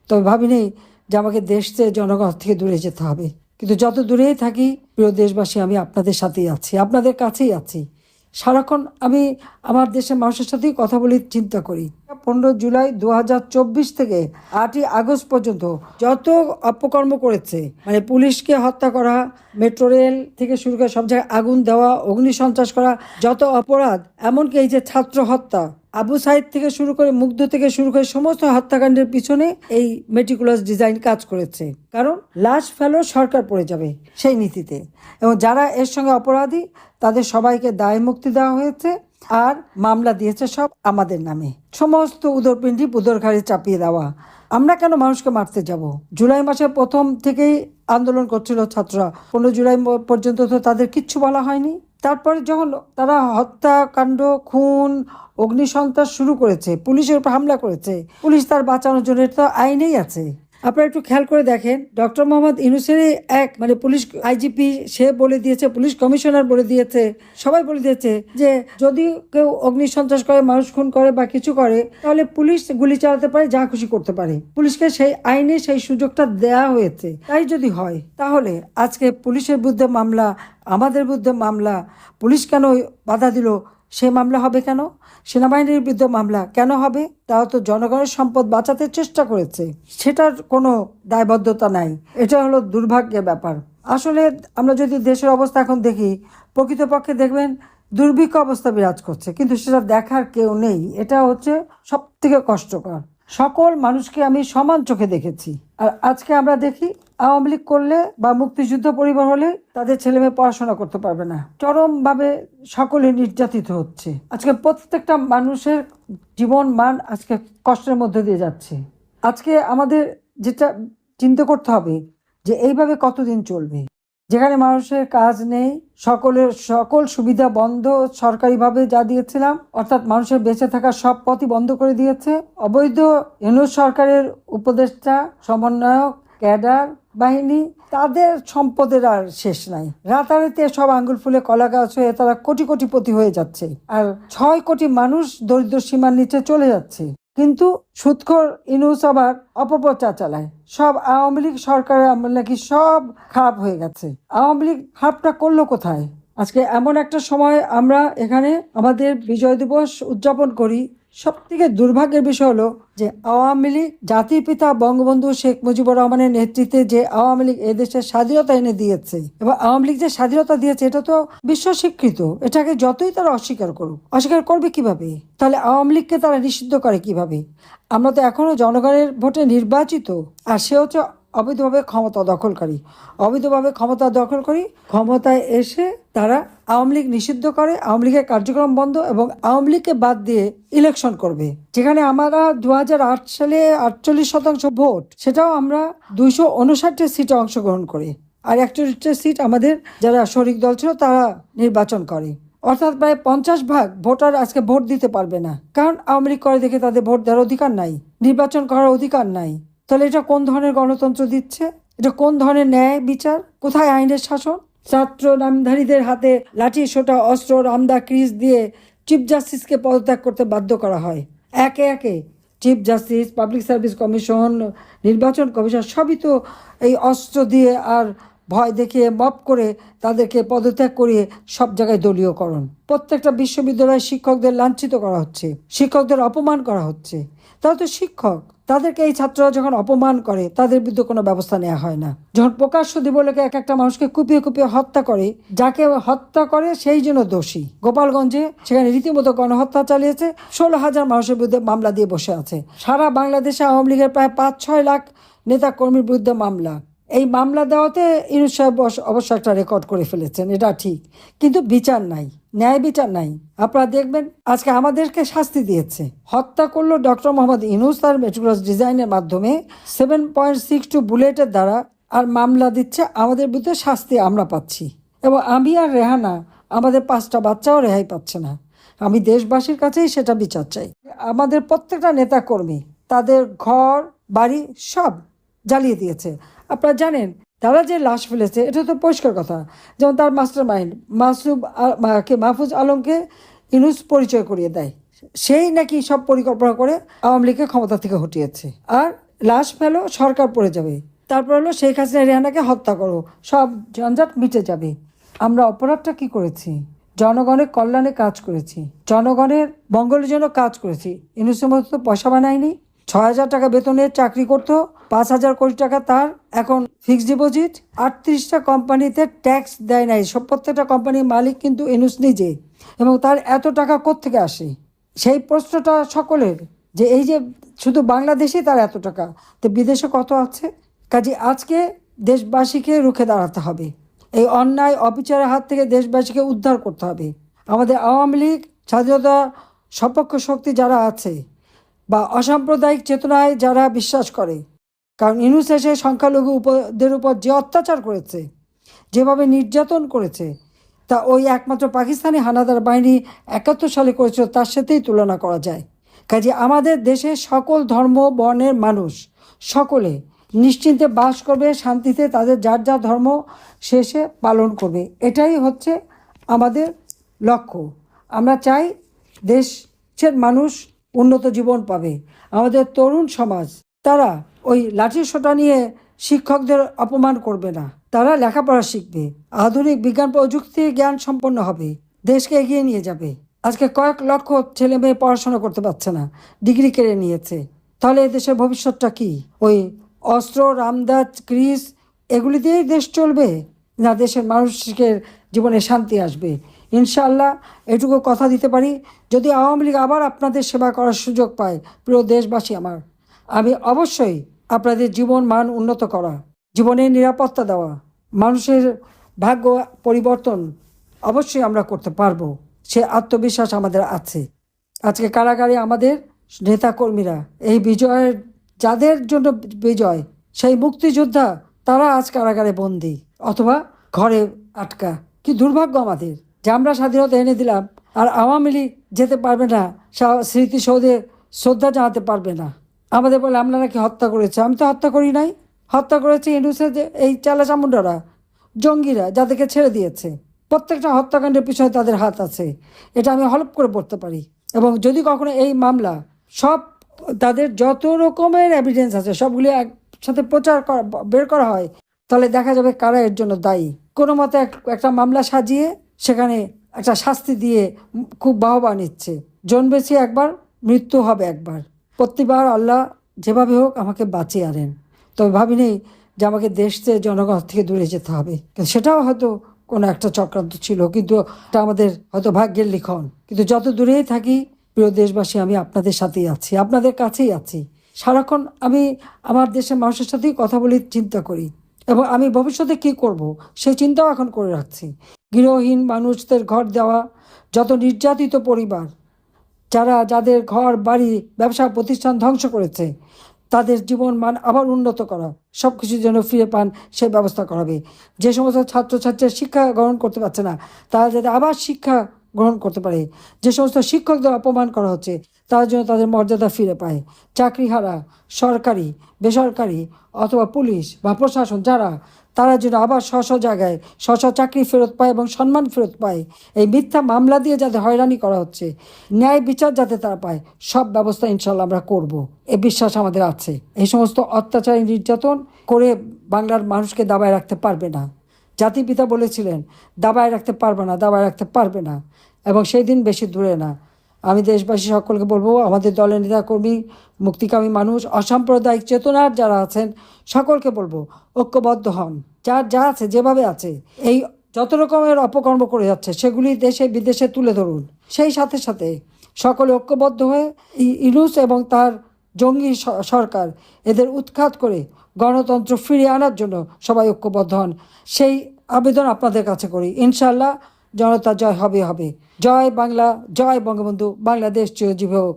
তবে ভাবিনি যে আমাকে দেশ থেকে জনগণ থেকে দূরে যেতে হবে। কিন্তু যত দূরেই থাকি, প্রিয় দেশবাসী, আমি আপনাদের সাথেই আছি, আপনাদের কাছেই আছি। সারাক্ষণ আমি আমার দেশের মানুষের সাথেই কথা বলি, চিন্তা করি। 15 জুলাই 2024 থেকে 8ই আগস্ট পর্যন্ত যত অপকর্ম করেছে, মানে পুলিশকে হত্যা করা, মেট্রো রেল থেকে শুরু করে সব জায়গায় আগুন দেওয়া, অগ্নিসন্ত্রাস করা, যত অপরাধ, এমনকি এই যে ছাত্র হত্যা, আবু সাইদ থেকে শুরু করে, মুগ্ধ থেকে শুরু করে সমস্ত হত্যাকাণ্ডের পিছনে এই মেটিকুলাস ডিজাইন কাজ করেছে। কারণ লাশ ফেলো, সরকার পড়ে যাবে, সেই নীতিতে। এবং যারা এর সঙ্গে অপরাধী তাদের সবাইকে দায় মুক্তি দেওয়া হয়েছে, আর মামলা দিয়েছে সব আমাদের নামে। সমস্ত উদরপিণ্ডি পুদর ঘাড়ে চাপিয়ে দেওয়া। আমরা কেন মানুষকে মারতে যাব? জুলাই মাসের প্রথম থেকেই আন্দোলন করছিল ছাত্ররা। 15 জুলাই পর্যন্ত তো তাদের কিচ্ছু বলা হয়নি। তারপরে যখন তারা হত্যাকাণ্ড, খুন, অগ্নিসন্ত্রাস শুরু করেছে, পুলিশের উপর হামলা করেছে, পুলিশ তার বাঁচানোর জন্য তো আইনেই আছে। আপনারা একটু খেয়াল করে দেখেন, ডক্টর মোহাম্মদ ইউনূসেরই মানে পুলিশ আইজিপি সে বলে দিয়েছে, পুলিশ কমিশনার বলে দিয়েছে, সবাই বলে দিয়েছে যে যদি কেউ অগ্নিসন্ত্রাস করে, মানুষ খুন করে বা কিছু করে, তাহলে পুলিশ গুলি চালাতে পারে, যা খুশি করতে পারে। পুলিশকে সেই আইনে সেই সুযোগটা দেয়া হয়েছে। তাই যদি হয়, তাহলে আজকে পুলিশের বিরুদ্ধে মামলা, আমাদের বিরুদ্ধে মামলা, পুলিশ কেন বাধা দিল সে মামলা হবে কেন? সেনাবাহিনীর বিরুদ্ধে মামলা কেন হবে? তারা তো জনগণের সম্পদ বাঁচাতে চেষ্টা করেছে, সেটার কোনো দায়বদ্ধতা নাই। এটা হলো দুর্ভাগ্যের ব্যাপার। আসলে আমরা যদি দেশের অবস্থা এখন দেখি, প্রকৃতপক্ষে দেখবেন দুর্ভিক্ষ অবস্থা বিরাজ করছে, কিন্তু সেটা দেখার কেউ নেই। এটা হচ্ছে সব থেকে কষ্টকর। সকল মানুষকে আমি সমান চোখে দেখেছি, আর আজকে আমরা দেখি আওয়ামী লীগ করলে বা মুক্তিযুদ্ধ পরিবার হলে তাদের ছেলে মেয়ে পড়াশোনা করতে পারবে না। চরমভাবে সকলে নির্যাতিত হচ্ছে। আজকে প্রত্যেকটা মানুষের জীবন মান আজকে কষ্টের মধ্যে দিয়ে যাচ্ছে। আজকে আমাদের যেটা চিন্তা করতে হবে যে এইভাবে কতদিন চলবে, যেখানে মানুষের কাজ নেই, সকল সুবিধা বন্ধ, সরকারিভাবে যা দিয়েছিলাম, অর্থাৎ মানুষের বেঁচে থাকার সব পথই বন্ধ করে দিয়েছে। অবৈধ ইউনূস সরকারের উপদেষ্টা, সমন্বয়ক, ক্যাডার বাহিনী, তাদের সম্পদের আর শেষ নাই। রাতারাতি সব আঙ্গুল ফুলে কলা গাছ হয়ে তারা কোটি কোটিপতি হয়ে যাচ্ছে, আর 6 কোটি মানুষ দরিদ্র সীমার নিচে চলে যাচ্ছে। কিন্তু সুদখোর ইউনূস আবার অপপ্রচার চালায়, সব আওয়ামী লীগ সরকারের আমল নাকি সব খারাপ হয়ে গেছে। আওয়ামী লীগ খারাপটা করলো কোথায়? আজকে এমন একটা সময় আমরা এখানে আমাদের বিজয় দিবস উদযাপন করি। সব থেকে দুর্ভাগ্যের বিষয় হলো যে আওয়ামী লীগ, জাতির পিতা বঙ্গবন্ধু শেখ মুজিবুর রহমানের নেতৃত্বে যে আওয়ামী লীগ এদেশের স্বাধীনতা এনে দিয়েছে, এবং আওয়ামী লীগ যে স্বাধীনতা দিয়েছে এটা তো বিশ্ব স্বীকৃত। এটাকে যতই তারা অস্বীকার করুক, অস্বীকার করবে কিভাবে? তাহলে আওয়ামী লীগকে তারা নিষিদ্ধ করে কিভাবে? আমরা তো এখনো জনগণের ভোটে নির্বাচিত, আর সে হচ্ছে অবৈধভাবে ক্ষমতা দখলকারী। অবৈধভাবে ক্ষমতা দখলকারী ক্ষমতায় এসে তারা আওয়ামী লীগ নিষিদ্ধ করে, আওয়ামী লীগের কার্যক্রম বন্ধ, এবং আওয়ামী লীগকে বাদ দিয়ে ইলেকশন করবে। যেখানে আমরা 2008 সালে 48% ভোট, সেটাও আমরা 259 সিটে অংশগ্রহণ করি, আর 41টা সিট আমাদের যারা শরিক দল ছিল তারা নির্বাচন করে। অর্থাৎ প্রায় 50% ভোটার আজকে ভোট দিতে পারবে না, কারণ আওয়ামী লীগ করে দেখে তাদের ভোট দেওয়ার অধিকার নাই, নির্বাচন করার অধিকার নাই। তাহলে এটা কোন ধরনের গণতন্ত্র দিচ্ছে? এটা কোন ধরনের ন্যায় বিচার? কোথায় আইনের শাসন? ছাত্র নামধারীদের হাতে লাঠি, সোটা, অস্ত্র, রামদা, ক্রিজ দিয়ে চিফ জাস্টিসকে পদত্যাগ করতে বাধ্য করা হয়। একে একে chief justice, public service commission, নির্বাচন কমিশন সবই তো এই অস্ত্র দিয়ে আর ভয় দেখিয়ে মপ করে তাদেরকে পদত্যাগ করিয়ে সব জায়গায় দলীয়করণ। প্রত্যেকটা বিশ্ববিদ্যালয়ে শিক্ষকদের লাঞ্ছিত করা হচ্ছে, শিক্ষকদের অপমান করা হচ্ছে। তারা তো শিক্ষক, তাদেরকে এই ছাত্ররা যখন অপমান করে তাদের বিরুদ্ধে কোনো ব্যবস্থা নেওয়া হয় না। যখন প্রকাশ্য দিবলোকে এক একটা মানুষকে কুপিয়ে কুপিয়ে হত্যা করে, যাকে হত্যা করে সেই জন্য দোষী। গোপালগঞ্জে সেখানে রীতিমতো গণহত্যা চালিয়েছে, 16,000 মানুষের বিরুদ্ধে মামলা দিয়ে বসে আছে। সারা বাংলাদেশে আওয়ামী লীগের প্রায় 5-6 লাখ নেতা কর্মীর বিরুদ্ধে মামলা। এই মামলা দেওয়াতে ইউনূস সাহেব অবশ্য একটা রেকর্ড করে ফেলেছেন, এটা ঠিক, কিন্তু বিচার নাই, ন্যায় বিচার নাই। আপনারা দেখবেন আজকে আমাদেরকে শাস্তি দিয়েছে, হত্যা করলো ডক্টর মোহাম্মদ ইউনূস তার মেটিকুলাস ডিজাইনের মাধ্যমে 7.62 বুলেটের দ্বারা, আর মামলা দিচ্ছে আমাদের বিরুদ্ধে, শাস্তি আমরা পাচ্ছি। এবং আমি আর রেহানা, আমাদের 5টা বাচ্চাও রেহাই পাচ্ছে না। আমি দেশবাসীর কাছেই সেটা বিচার চাই। আমাদের প্রত্যেকটা নেতা কর্মী তাদের ঘর বাড়ি সব জ্বালিয়ে দিয়েছে। আপনারা জানেন তারা যে লাশ ফেলেছে এটা তো পরিষ্কার কথা। যেমন তার মাস্টার মাইন্ড মাহফুজ আলমকে ইউনূস পরিচয় করিয়ে দেয়, সেই নাকি সব পরিকল্পনা করে আওয়ামী লীগকে ক্ষমতা থেকে হটিয়েছে। আর লাশ ফেলো, সরকার পড়ে যাবে। তারপর হলো শেখ হাসিনা রেহানাকে হত্যা করো, সব ঝঞ্ঝাট মিটে যাবে। আমরা অপরাধটা কি করেছি? জনগণের কল্যাণে কাজ করেছি, জনগণের মঙ্গলের জন্য কাজ করেছি। ইউনূসের মতো তো পয়সা বানায়নি। 6,000 টাকা বেতনের চাকরি করতো, 5,000 কোটি টাকা তার এখন ফিক্সড ডিপোজিট। 38টা কোম্পানিতে ট্যাক্স দেয় নাই, সব প্রত্যেকটা কোম্পানির মালিক কিন্তু ইউনূস নিজে। এবং তার এত টাকা কোত্থেকে আসে? সেই প্রশ্নটা সকলের, যে এই যে শুধু বাংলাদেশে তার এত টাকা, তো বিদেশে কত আছে? কাজে আজকে দেশবাসীকে রুখে দাঁড়াতে হবে। এই অন্যায় অবিচারের হাত থেকে দেশবাসীকে উদ্ধার করতে হবে। আমাদের আওয়ামী লীগ, স্বাধীনতা সপক্ষ শক্তি যারা আছে, বা অসাম্প্রদায়িক চেতনায় যারা বিশ্বাস করে, কারণ ইউনূস এসে সংখ্যালঘুদের উপর যে অত্যাচার করেছে, যেভাবে নির্যাতন করেছে, তা ওই একমাত্র পাকিস্তানি হানাদার বাহিনী 71 সালে করেছিল, তার সাথেই তুলনা করা যায়। কাজে আমাদের দেশে সকল ধর্ম বর্ণের মানুষ সকলে নিশ্চিন্তে বাস করবে, শান্তিতে তাদের যার যার ধর্ম শেষে পালন করবে। এটাই হচ্ছে আমাদের লক্ষ্য। আমরা চাই দেশের মানুষ উন্নত জীবন পাবে। আমাদের তরুণ সমাজ তারা ওই লাঠি সোঁটা নিয়ে শিক্ষকদের অপমান করবে না, তারা লেখাপড়া শিখবে, আধুনিক বিজ্ঞান প্রযুক্তি জ্ঞান সম্পন্ন হবে, দেশকে এগিয়ে নিয়ে যাবে। আজকে কয়েক লক্ষ ছেলে মেয়ে পড়াশোনা করতে পারছে না, ডিগ্রি কেড়ে নিয়েছে। তাহলে দেশের ভবিষ্যৎটা কি? ওই অস্ত্র, রামদাস, গ্রিস এগুলি দিয়েই দেশ চলবে, না দেশের মানুষের জীবনে শান্তি আসবে? ইনশাআল্লাহ এটুকু কথা দিতে পারি, যদি আওয়ামী লীগ আবার আপনাদের সেবা করার সুযোগ পায়, প্রিয় দেশবাসী আমার, আমি অবশ্যই আপনাদের জীবন মান উন্নত করা, জীবনের নিরাপত্তা দেওয়া, মানুষের ভাগ্য পরিবর্তন অবশ্যই আমরা করতে পারবো, সে আত্মবিশ্বাস আমাদের আছে। আজকে কারাগারে আমাদের নেতাকর্মীরা, এই বিজয়ের যাদের জন্য বিজয়, সেই মুক্তিযোদ্ধা, তারা আজ কারাগারে বন্দী অথবা ঘরে আটকা। কি দুর্ভাগ্য আমাদের যে আমরা স্বাধীনতা এনে দিলাম, আর আওয়ামী লীগ যেতে পারবে না, স্মৃতিসৌধে শ্রদ্ধা জানাতে পারবে না। আমাদের বলে আমরা নাকি হত্যা করেছে। আমি তো হত্যা করি নাই, হত্যা করেছে ইউনূসের যে এই চেলা চামুন্ডারা, জঙ্গিরা, যাদেরকে ছেড়ে দিয়েছে। প্রত্যেকটা হত্যাকাণ্ডের পিছনে তাদের হাত আছে, এটা আমি হলপ করে পড়তে পারি। এবং যদি কখনো এই মামলা সব তাদের যত রকমের এভিডেন্স আছে সবগুলি একসাথে বের করা হয়, তাহলে দেখা যাবে কারা এর জন্য দায়ী। কোনো মতে একটা মামলা সাজিয়ে সেখানে একটা শাস্তি দিয়ে খুব বাহবা নিচ্ছে। জন্মেছি একবার, মৃত্যু হবে একবার। প্রতিবার আল্লাহ যেভাবে হোক আমাকে বাঁচিয়ে আনেন। তবে ভাবিনি যে আমাকে দেশ থেকে জনগণ থেকে দূরে যেতে হবে, কিন্তু সেটাও হয়তো কোনো একটা চক্রান্ত ছিল, কিন্তু এটা আমাদের হয়তো ভাগ্যের লিখন। কিন্তু যত দূরেই থাকি, প্রিয় দেশবাসী, আমি আপনাদের সাথেই আছি, আপনাদের কাছেই আছি। সারাক্ষণ আমি আমার দেশের মানুষের সাথেই কথা বলি, চিন্তা করি, এবং আমি ভবিষ্যতে কি করব সেই চিন্তাও এখন করে রাখছি। গৃহহীন মানুষদের ঘর দেওয়া, যত নির্যাতিত পরিবার, যাদের ঘর বাড়ি ব্যবসা প্রতিষ্ঠান ধ্বংস করেছে, তাদের জীবন মান আবার উন্নত করা, সব কিছুর জন্য ফিরে পান সেই ব্যবস্থা করাবে। যে সমস্ত ছাত্রছাত্রীরা শিক্ষা গ্রহণ করতে পারছে না, তারা যাতে আবার শিক্ষা গ্রহণ করতে পারে। যে সমস্ত শিক্ষকদের অপমান করা হচ্ছে, তার জন্য তাদের মর্যাদা ফিরে পায়। চাকরিহারা, সরকারি, বেসরকারি অথবা পুলিশ বা প্রশাসন তারা যেন আবার স্ব জায়গায় স্ব চাকরি ফেরত পায় এবং সম্মান ফেরত পায়। এই মিথ্যা মামলা দিয়ে যাতে হয়রানি করা হচ্ছে, ন্যায় বিচার যাতে তারা পায়, সব ব্যবস্থা ইনশাল্লাহ আমরা করব, এ বিশ্বাস আমাদের আছে। এই সমস্ত অত্যাচারী নির্যাতন করে বাংলার মানুষকে দাবায় রাখতে পারবে না। জাতিপিতা বলেছিলেন, দাবায় রাখতে পারবে না, দাবায় রাখতে পারবে না, এবং সেই দিন বেশি দূরে না। আমি দেশবাসী সকলকে বলবো, আমাদের দলের নেতাকর্মী, মুক্তিকামী মানুষ, অসাম্প্রদায়িক চেতনার যারা আছেন, সকলকে বলবো ঐক্যবদ্ধ হন। যা আছে যেভাবে আছে, এই যত রকমের অপকর্ম করে যাচ্ছে সেগুলি দেশে বিদেশে তুলে ধরুন। সেই সাথে সাথে সকলে ঐক্যবদ্ধ হয়ে ইউনূস এবং তার জঙ্গি সরকার, এদের উৎখাত করে গণতন্ত্র ফিরিয়ে আনার জন্য সবাই ঐক্যবদ্ধ হন। সেই আবেদন আপনাদের কাছে করি। ইনশাআল্লাহ জনতা জয় হবে। জয় বাংলা, জয় বঙ্গবন্ধু, বাংলাদেশ চিরজীবী হোক।